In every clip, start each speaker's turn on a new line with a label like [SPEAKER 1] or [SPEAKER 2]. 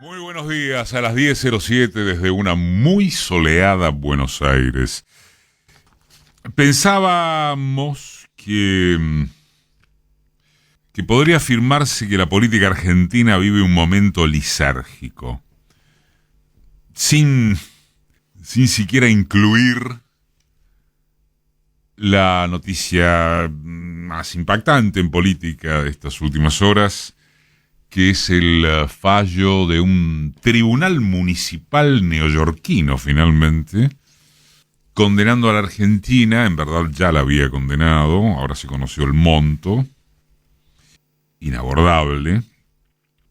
[SPEAKER 1] Muy buenos días, a las 10:07 desde una muy soleada Buenos Aires. Pensábamos que podría afirmarse que la política argentina vive un momento lisérgico, sin siquiera incluir la noticia más impactante en política de estas últimas horas, que es el fallo de un tribunal municipal neoyorquino, finalmente, condenando a la Argentina. En verdad ya la había condenado, ahora se conoció el monto, inabordable,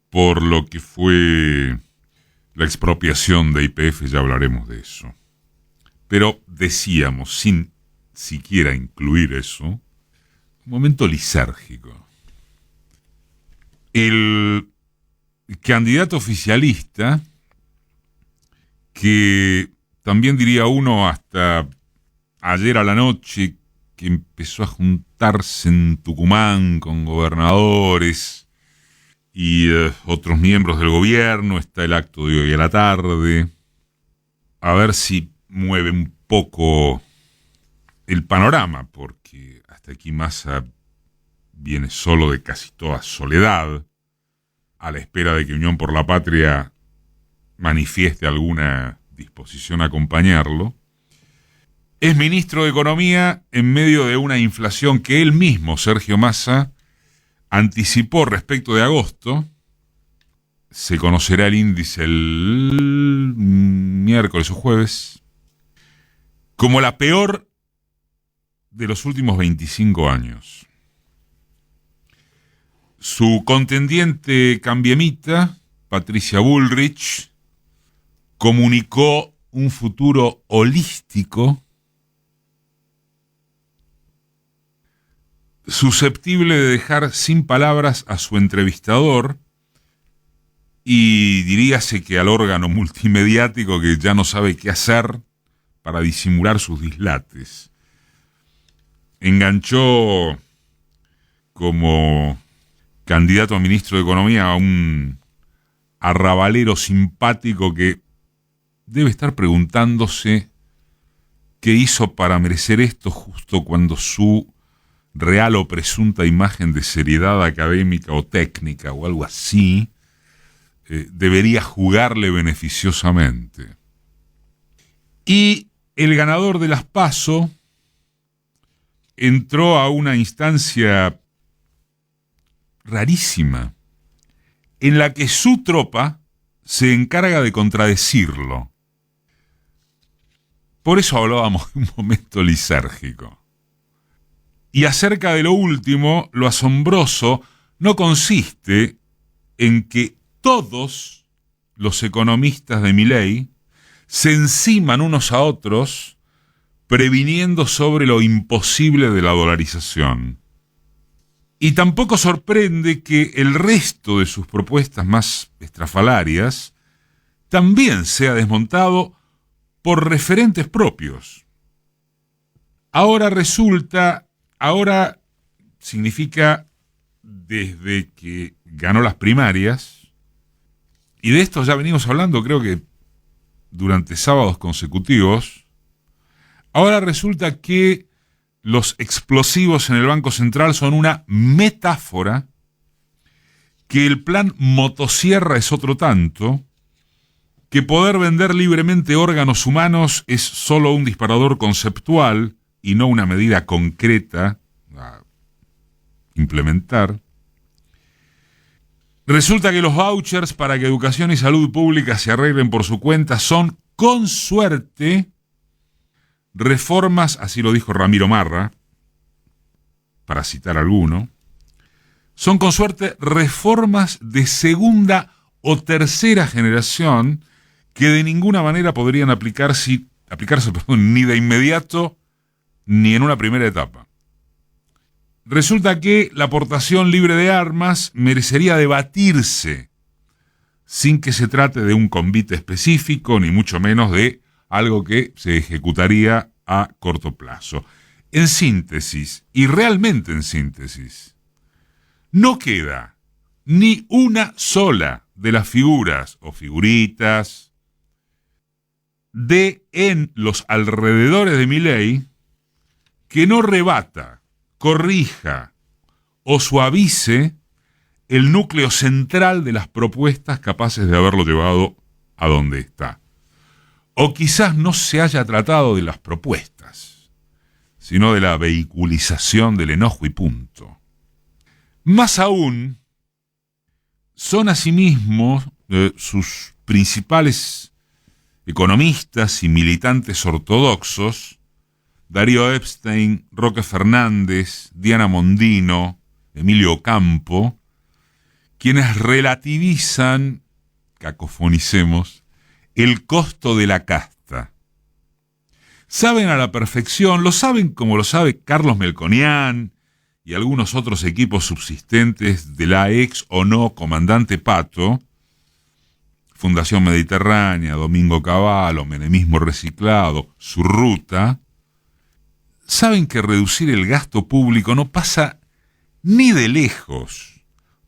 [SPEAKER 1] por lo que fue la expropiación de YPF. Ya hablaremos de eso. Pero decíamos, sin siquiera incluir eso, un momento lisérgico. El candidato oficialista, que también diría uno hasta ayer a la noche, que empezó a juntarse en Tucumán con gobernadores y otros miembros del gobierno, está el acto de hoy a la tarde, a ver si mueve un poco el panorama, porque hasta aquí Massa viene solo de casi toda soledad, a la espera de que Unión por la Patria manifieste alguna disposición a acompañarlo. Es ministro de Economía en medio de una inflación que él mismo, Sergio Massa, anticipó respecto de agosto. Se conocerá el índice el miércoles o jueves, como la peor de los últimos 25 años. Su contendiente cambiemita, Patricia Bullrich, comunicó un futuro holístico susceptible de dejar sin palabras a su entrevistador, y diríase que al órgano multimediático que ya no sabe qué hacer para disimular sus dislates. Enganchó como candidato a ministro de Economía a un arrabalero simpático que debe estar preguntándose qué hizo para merecer esto justo cuando su real o presunta imagen de seriedad académica o técnica o algo así debería jugarle beneficiosamente. Y el ganador de las PASO entró a una instancia rarísima, en la que su tropa se encarga de contradecirlo. Por eso hablábamos de un momento lisérgico. Y acerca de lo último, lo asombroso no consiste en que todos los economistas de Milei se enciman unos a otros previniendo sobre lo imposible de la dolarización. Y tampoco sorprende que el resto de sus propuestas más estrafalarias también sea desmontado por referentes propios. Ahora significa desde que ganó las primarias, y de esto ya venimos hablando creo que durante sábados consecutivos, ahora resulta que los explosivos en el Banco Central son una metáfora, que el plan motosierra es otro tanto, que poder vender libremente órganos humanos es solo un disparador conceptual y no una medida concreta a implementar. Resulta que los vouchers para que educación y salud pública se arreglen por su cuenta son, con suerte, reformas, así lo dijo Ramiro Marra, para citar alguno, son con suerte reformas de segunda o tercera generación que de ninguna manera podrían aplicarse ni de inmediato ni en una primera etapa. Resulta que la aportación libre de armas merecería debatirse sin que se trate de un convite específico, ni mucho menos de algo que se ejecutaría a corto plazo. En síntesis, y realmente en síntesis, no queda ni una sola de las figuras o figuritas en los alrededores de Milei que no rebata, corrija o suavice el núcleo central de las propuestas capaces de haberlo llevado a donde está. O quizás no se haya tratado de las propuestas, sino de la vehiculización del enojo y punto. Más aún, son asimismo sus principales economistas y militantes ortodoxos, Darío Epstein, Roque Fernández, Diana Mondino, Emilio Campo, quienes relativizan, cacofonicemos, el costo de la casta. Saben a la perfección, lo saben como lo sabe Carlos Melconian y algunos otros equipos subsistentes de la ex o no comandante Pato, Fundación Mediterránea, Domingo Cavallo, Menemismo Reciclado, su ruta. Saben que reducir el gasto público no pasa ni de lejos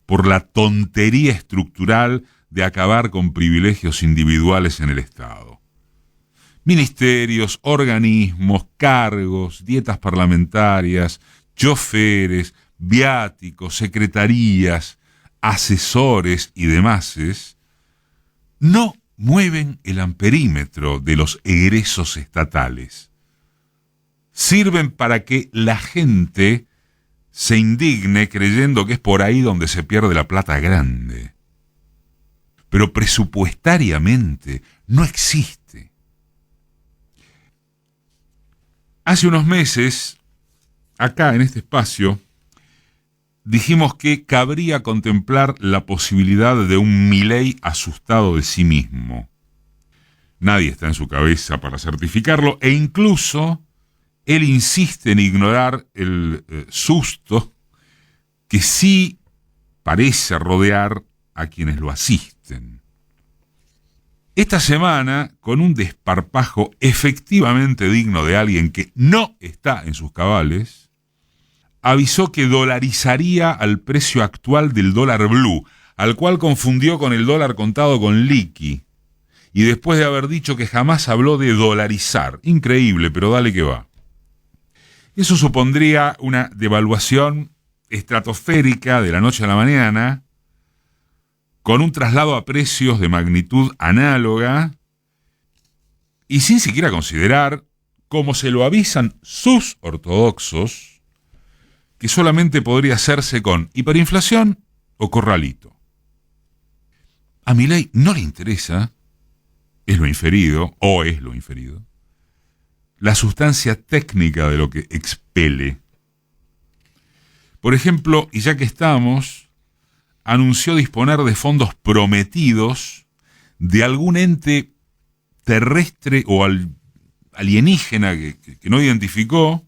[SPEAKER 1] por la tontería estructural de acabar con privilegios individuales en el Estado. Ministerios, organismos, cargos, dietas parlamentarias, choferes, viáticos, secretarías, asesores y demases no mueven el amperímetro de los egresos estatales. Sirven para que la gente se indigne creyendo que es por ahí donde se pierde la plata grande. Pero presupuestariamente no existe. Hace unos meses, acá en este espacio, dijimos que cabría contemplar la posibilidad de un Milei asustado de sí mismo. Nadie está en su cabeza para certificarlo e incluso él insiste en ignorar el susto que sí parece rodear a quienes lo asisten. Esta semana, con un desparpajo efectivamente digno de alguien que no está en sus cabales, avisó que dolarizaría al precio actual del dólar blue, al cual confundió con el dólar contado con liqui, y después de haber dicho que jamás habló de dolarizar. Increíble, pero dale que va. Eso supondría una devaluación estratosférica de la noche a la mañana, con un traslado a precios de magnitud análoga, y sin siquiera considerar, como se lo avisan sus ortodoxos, que solamente podría hacerse con hiperinflación o corralito. A Milei no le interesa, es lo inferido, la sustancia técnica de lo que expele. Por ejemplo, y ya que estamos, anunció disponer de fondos prometidos de algún ente terrestre o alienígena que no identificó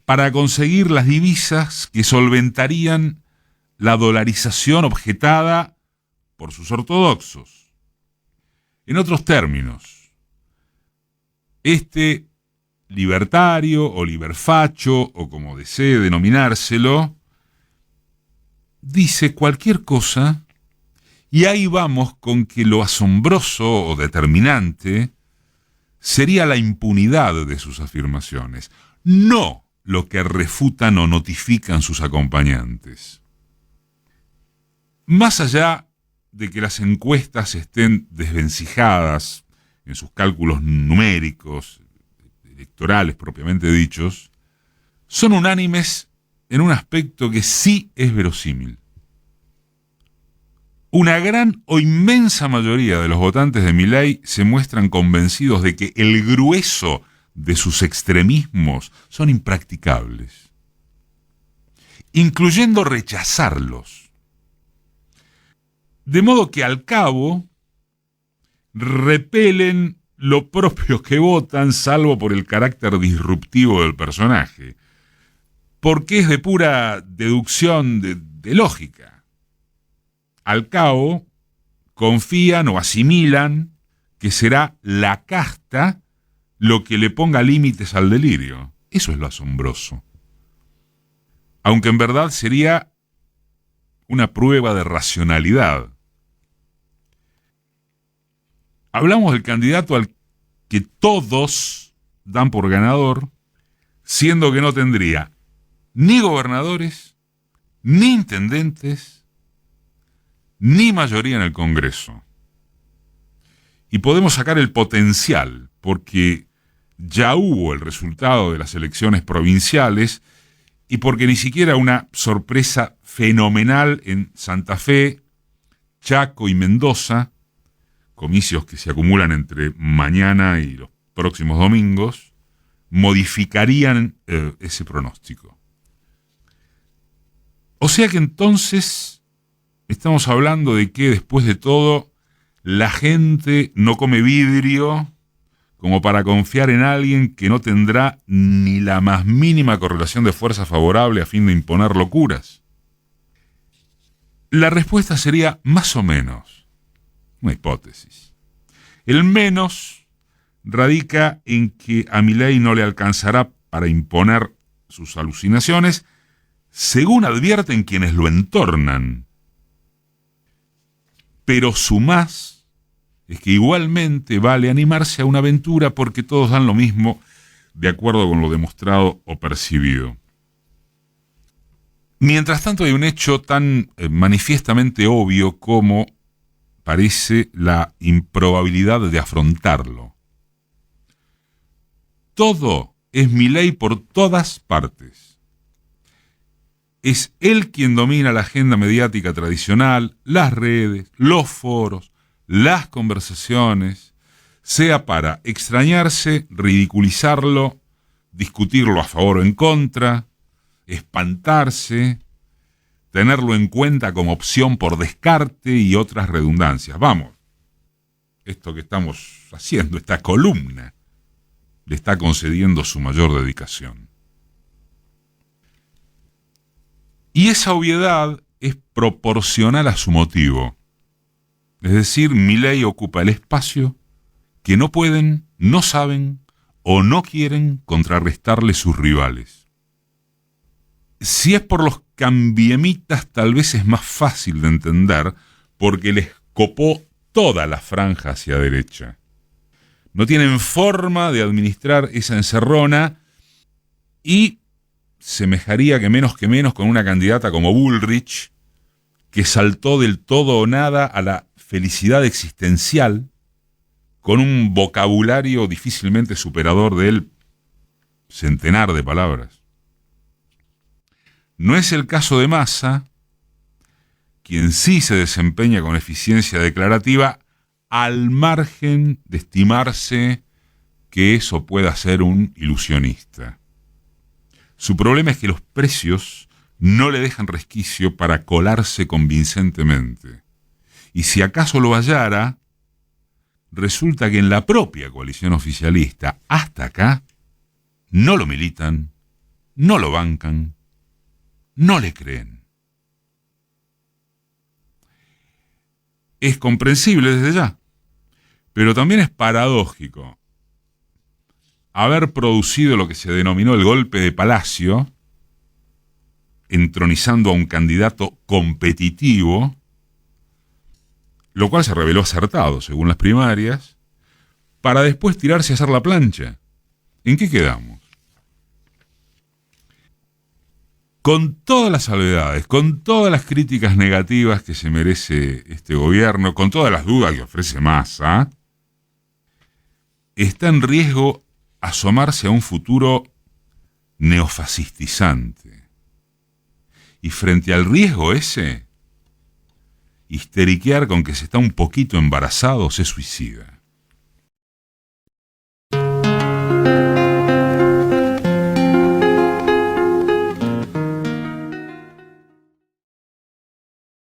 [SPEAKER 1] para conseguir las divisas que solventarían la dolarización objetada por sus ortodoxos. En otros términos, este libertario o liberfacho, o como desee denominárselo, dice cualquier cosa y ahí vamos con que lo asombroso o determinante sería la impunidad de sus afirmaciones, no lo que refutan o notifican sus acompañantes. Más allá de que las encuestas estén desvencijadas en sus cálculos numéricos, electorales propiamente dichos, son unánimes en un aspecto que sí es verosímil. Una gran o inmensa mayoría de los votantes de Milei se muestran convencidos de que el grueso de sus extremismos son impracticables, incluyendo rechazarlos. De modo que al cabo repelen lo propio que votan, salvo por el carácter disruptivo del personaje, porque es de pura deducción de lógica. Al cabo, confían o asimilan que será la casta lo que le ponga límites al delirio. Eso es lo asombroso. Aunque en verdad sería una prueba de racionalidad. Hablamos del candidato al que todos dan por ganador, siendo que no tendría ni gobernadores, ni intendentes, ni mayoría en el Congreso. Y podemos sacar el potencial, porque ya hubo el resultado de las elecciones provinciales y porque ni siquiera una sorpresa fenomenal en Santa Fe, Chaco y Mendoza, comicios que se acumulan entre mañana y los próximos domingos, modificarían ese pronóstico. O sea que entonces estamos hablando de que después de todo la gente no come vidrio como para confiar en alguien que no tendrá ni la más mínima correlación de fuerza favorable a fin de imponer locuras. La respuesta sería más o menos una hipótesis. El menos radica en que a Milei no le alcanzará para imponer sus alucinaciones, según advierten quienes lo entornan. Pero su más es que igualmente vale animarse a una aventura porque todos dan lo mismo de acuerdo con lo demostrado o percibido. Mientras tanto hay un hecho tan manifiestamente obvio como parece la improbabilidad de afrontarlo. Todo es Milei por todas partes. Es él quien domina la agenda mediática tradicional, las redes, los foros, las conversaciones, sea para extrañarse, ridiculizarlo, discutirlo a favor o en contra, espantarse, tenerlo en cuenta como opción por descarte y otras redundancias. Vamos, esto que estamos haciendo, esta columna, le está concediendo su mayor dedicación. Y esa obviedad es proporcional a su motivo. Es decir, Milei ocupa el espacio que no pueden, no saben o no quieren contrarrestarle sus rivales. Si es por los cambiemitas, tal vez es más fácil de entender porque les copó toda la franja hacia derecha. No tienen forma de administrar esa encerrona y semejaría que menos con una candidata como Bullrich, que saltó del todo o nada a la felicidad existencial con un vocabulario difícilmente superador del centenar de palabras. No es el caso de Massa, quien sí se desempeña con eficiencia declarativa al margen de estimarse que eso pueda ser un ilusionista. Su problema es que los precios no le dejan resquicio para colarse convincentemente. Y si acaso lo hallara, resulta que en la propia coalición oficialista, hasta acá, no lo militan, no lo bancan, no le creen. Es comprensible desde ya, pero también es paradójico haber producido lo que se denominó el golpe de Palacio, entronizando a un candidato competitivo, lo cual se reveló acertado según las primarias, para después tirarse a hacer la plancha. ¿En qué quedamos? Con todas las salvedades, con todas las críticas negativas que se merece este gobierno, con todas las dudas que ofrece Massa, está en riesgo asomarse a un futuro neofascistizante. Y frente al riesgo ese, histeriquear con que se está un poquito embarazado se suicida.